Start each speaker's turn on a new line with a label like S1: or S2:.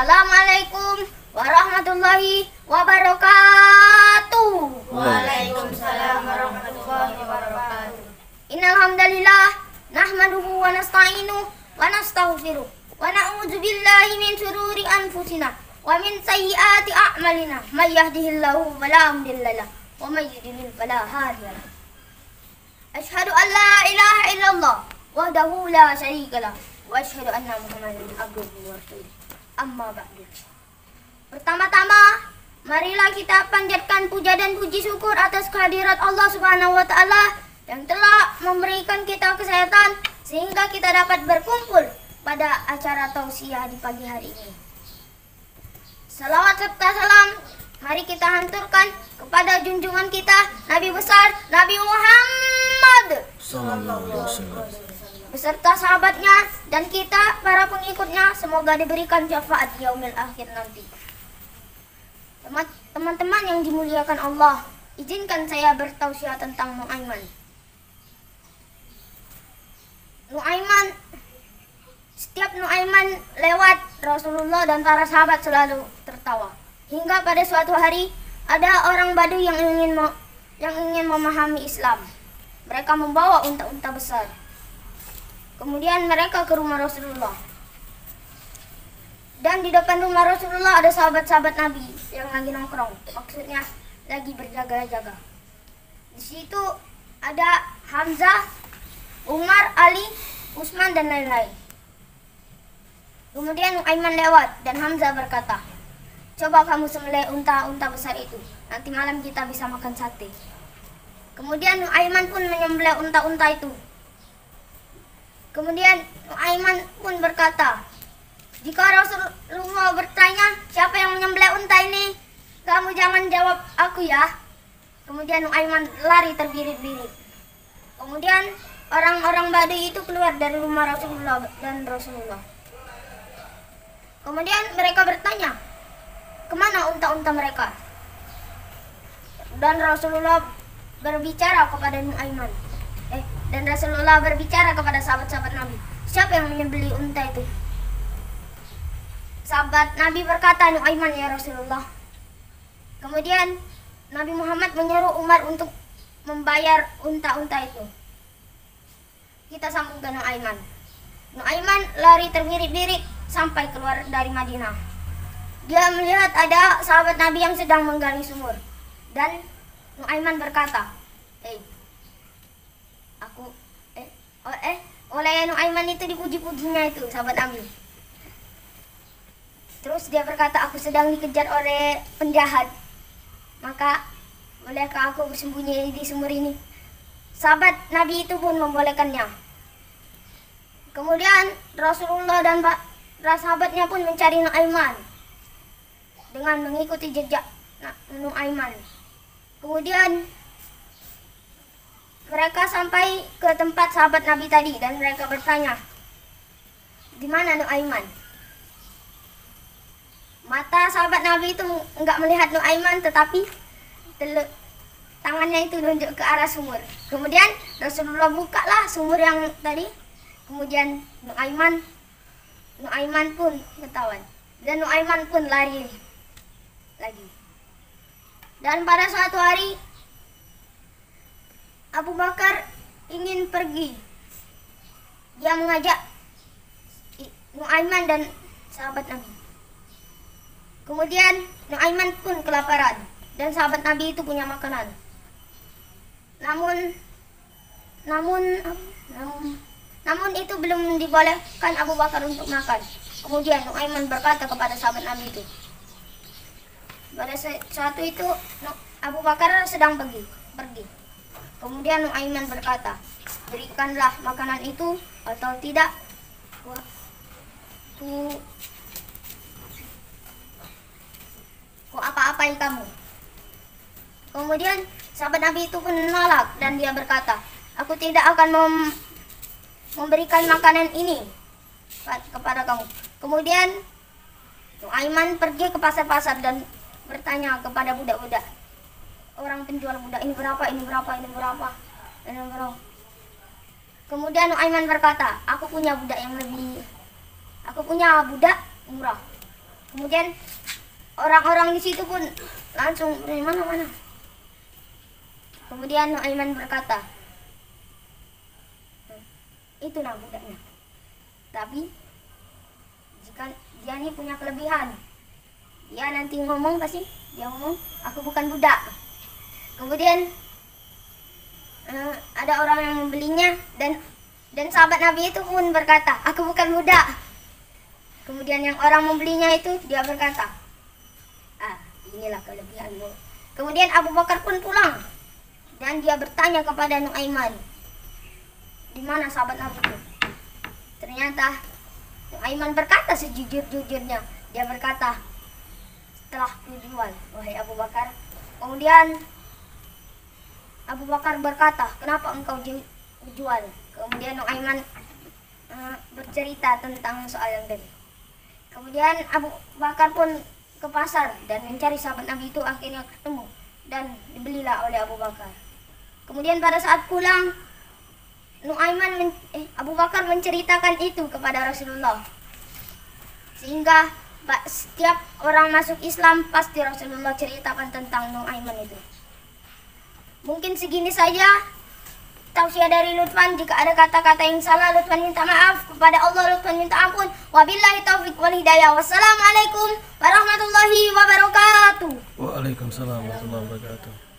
S1: Assalamualaikum warahmatullahi wabarakatuh.
S2: Waalaikumsalam warahmatullahi wabarakatuh.
S1: Innal hamdalillah nahmaduhu wa nasta'inuhu wa nastaghfiruh wa na'udzu billahi min shururi anfusina wa min sayyiati a'malina. May yahdihillahu fala mudilla lahu wa may yudlil fala hadiya lahu. Asyhadu an la ilaha illallah wahdahu la syarika lahu wa asyhadu anna Muhammadan abduhu wa rasuluh. Amma ba'du. Pertama-tama, marilah kita panjatkan puja dan puji syukur atas kehadirat Allah Subhanahu wa taala yang telah memberikan kita kesehatan sehingga kita dapat berkumpul pada acara tausiah di pagi hari ini. Salawat serta salam mari kita hanturkan kepada junjungan kita Nabi besar Nabi Muhammad
S2: Sallallahu alaihi wasallam
S1: beserta sahabatnya dan kita para pengikutnya, semoga diberikan syafaat di yaumil akhir nanti. Teman-teman yang dimuliakan Allah, izinkan saya bertausiah tentang Nu'aiman. Setiap Nu'aiman lewat, Rasulullah dan para sahabat selalu tertawa. Hingga pada suatu hari ada orang Baduy yang ingin memahami Islam. Mereka membawa unta-unta besar. Kemudian mereka ke rumah Rasulullah. Dan di depan rumah Rasulullah ada sahabat-sahabat Nabi yang lagi nongkrong. Maksudnya lagi berjaga-jaga. Di situ ada Hamzah, Umar, Ali, Utsman dan lain-lain. Kemudian Nu'aiman lewat dan Hamzah berkata, "Coba kamu sembelih unta-unta besar itu. Nanti malam kita bisa makan sate." Kemudian Nu'aiman pun menyembelih unta-unta itu. Kemudian Nu'aiman pun berkata, "Jika Rasulullah bertanya siapa yang menyembelih unta ini, kamu jangan jawab aku ya." Kemudian Nu'aiman lari terbirit-birit. Kemudian orang-orang Baduy itu keluar dari rumah Rasulullah dan Rasulullah. Kemudian mereka bertanya, "Kemana unta-unta mereka?" Dan Rasulullah berbicara kepada Nu'aiman. Dan Rasulullah berbicara kepada sahabat-sahabat Nabi, "Siapa yang menyembelih unta itu?" Sahabat Nabi berkata, "Nu'aiman ya Rasulullah." Kemudian Nabi Muhammad menyuruh Umar untuk membayar unta-unta itu. Kita sambung ke Nu'aiman. Nu'aiman lari terbirit-birit sampai keluar dari Madinah. Dia melihat ada sahabat Nabi yang sedang menggali sumur. Dan Nu'aiman berkata, oleh Nu'aiman itu dipuji-pujinya itu sahabat Nabi. Terus dia berkata, "Aku sedang dikejar oleh penjahat. Maka bolehkah aku bersembunyi di sumur ini?" Sahabat Nabi itu pun membolehkannya. Kemudian Rasulullah dan para sahabatnya pun mencari Nu'aiman dengan mengikuti jejak Nu'aiman. Kemudian mereka sampai ke tempat sahabat Nabi tadi dan mereka bertanya, "Di mana Nu'aiman?" Mata sahabat Nabi itu enggak melihat Nu'aiman, tetapi tangannya itu nunjuk ke arah sumur. Kemudian Rasulullah bukalah sumur yang tadi. Kemudian Nu'aiman pun ketahuan. Dan Nu'aiman pun lari lagi. Dan pada suatu hari Abu Bakar ingin pergi. Dia mengajak Nu'aiman dan sahabat Nabi. Kemudian Nu'aiman pun kelaparan dan sahabat Nabi itu punya makanan. Namun itu belum dibolehkan Abu Bakar untuk makan. Kemudian Nu'aiman berkata kepada sahabat Nabi itu. Pada saat itu Abu Bakar sedang pergi. Kemudian Nu'aiman berkata, "Berikanlah makanan itu atau tidak, ku apa-apai kamu." Kemudian sahabat Nabi itu pun menolak dan dia berkata, "Aku tidak akan memberikan makanan ini kepada kamu." Kemudian Nu'aiman pergi ke pasar-pasar dan bertanya kepada budak-budak, orang penjual budak, "Ini berapa, ini berapa, ini berapa, ini berapa?" Kemudian Nu'aiman berkata, aku punya budak murah. Kemudian orang-orang di situ pun langsung mana. Kemudian Nuaiman berkata, itu nah budaknya. Tapi jika dia ini punya kelebihan, dia nanti ngomong pasti dia ngomong aku bukan budak. Kemudian ada orang yang membelinya dan sahabat Nabi itu pun berkata, aku bukan budak. Kemudian yang orang membelinya itu dia berkata, inilah kelebihanmu. Kemudian Abu Bakar pun pulang dan dia bertanya kepada Nuaiman, di mana sahabat Nabi itu? Ternyata Nuaiman berkata sejujur-jujurnya. Dia berkata, setelah kujual, wahai Abu Bakar. Kemudian Abu Bakar berkata, kenapa engkau jual? Kemudian Nuaiman bercerita tentang soal yang tadi. Kemudian Abu Bakar pun ke pasar dan mencari sahabat Nabi itu, akhirnya ketemu dan dibelilah oleh Abu Bakar. Kemudian pada saat pulang, Abu Bakar menceritakan itu kepada Rasulullah. Sehingga setiap orang masuk Islam pasti Rasulullah ceritakan tentang Nuaiman itu. Mungkin segini saja tausiah dari Lutfan. Jika ada kata-kata yang salah, Lutfan minta maaf. Kepada Allah, Lutfan minta ampun. Wabillahi taufiq wal hidayah. Wassalamualaikum warahmatullahi wabarakatuh.
S2: Waalaikumsalam warahmatullahi wabarakatuh.